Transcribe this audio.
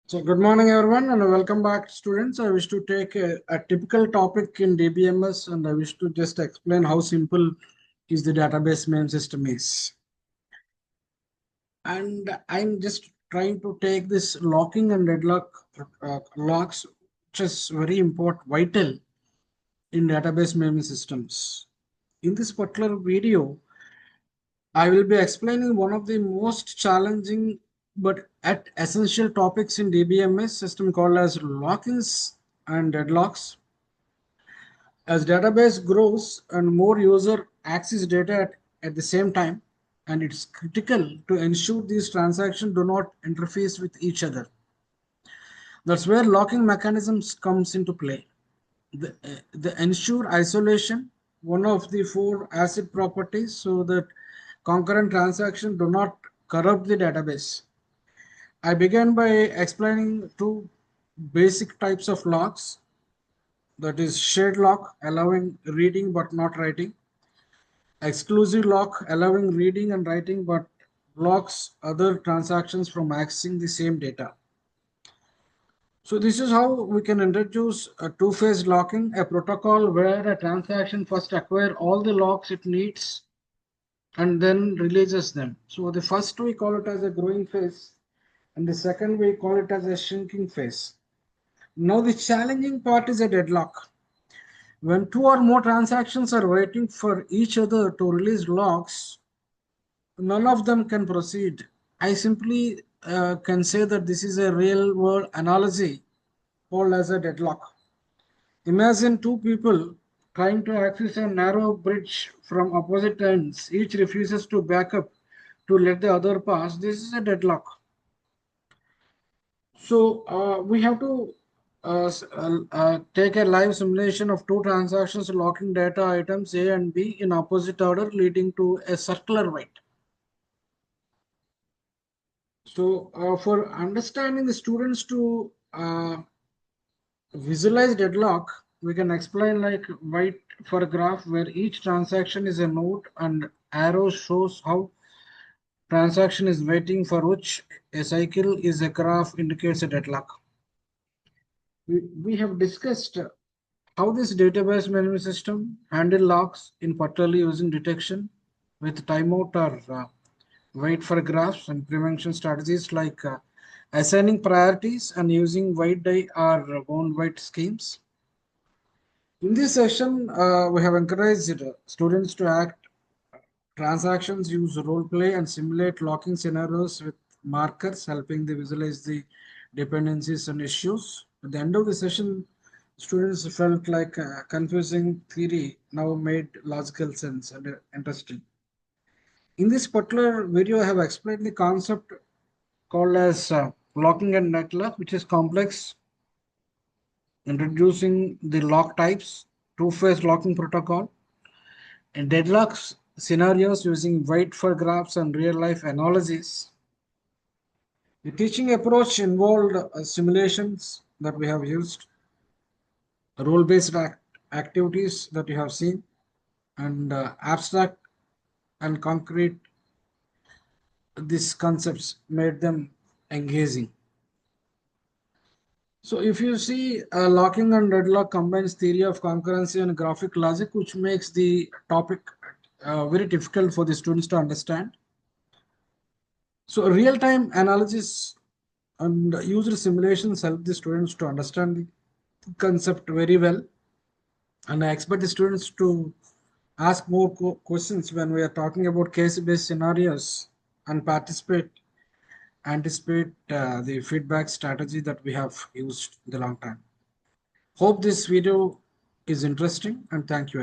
So good morning everyone and welcome back students. I wish to take a typical topic in DBMS and I wish to just explain how simple is the database name system is. And I'm just trying to take this locking and deadlock locks, which is very important, vital in database management systems. In this particular video, I will be explaining one of the most challenging but at essential topics in DBMS system called as lock-ins and deadlocks. As database grows and more user access data at the same time, and it's critical to ensure these transactions do not interface with each other. That's where locking mechanisms comes into play. The ensure isolation, one of the four ACID properties, so that concurrent transactions do not corrupt the database. I began by explaining two basic types of locks, that is shared lock, allowing reading but not writing, exclusive lock, allowing reading and writing but blocks other transactions from accessing the same data. So this is how we can introduce a two-phase locking, a protocol where a transaction first acquires all the locks it needs and then releases them. So the first we call it as a growing phase and the second we call it as a shrinking phase. Now the challenging part is a deadlock. When two or more transactions are waiting for each other to release locks, none of them can proceed. I simply can say that this is a real world analogy called as a deadlock. Imagine two people trying to access a narrow bridge from opposite ends. Each refuses to back up to let the other pass. This is a deadlock. So we have to take a live simulation of two transactions locking data items A and B in opposite order, leading to a circular wait. So for understanding the students to visualize deadlock, we can explain like wait for a graph where each transaction is a node and arrow shows how transaction is waiting for which a cycle is a graph indicates a deadlock. We have discussed how this database management system handle locks in particularly using detection with timeout or wait for graphs and prevention strategies like assigning priorities and using wait die or bound wait schemes. In this session, we have encouraged students to act transactions, use role play, and simulate locking scenarios with markers, helping them visualize the dependencies and issues. At the end of the session, students felt like confusing theory now made logical sense and interesting. In this particular video, I have explained the concept called as locking and deadlock, which is complex, introducing the lock types, two-phase locking protocol, and deadlocks scenarios using wait for graphs and real-life analogies. The teaching approach involved simulations that we have used, role-based activities that you have seen, and abstract and concrete. These concepts made them engaging. So if you see locking and deadlock combines theory of concurrency and graphic logic, which makes the topic very difficult for the students to understand. So real-time analysis and user simulations help the students to understand the concept very well. And I expect the students to ask more questions when we are talking about case-based scenarios and anticipate the feedback strategy that we have used in the long time. Hope this video is interesting and thank you.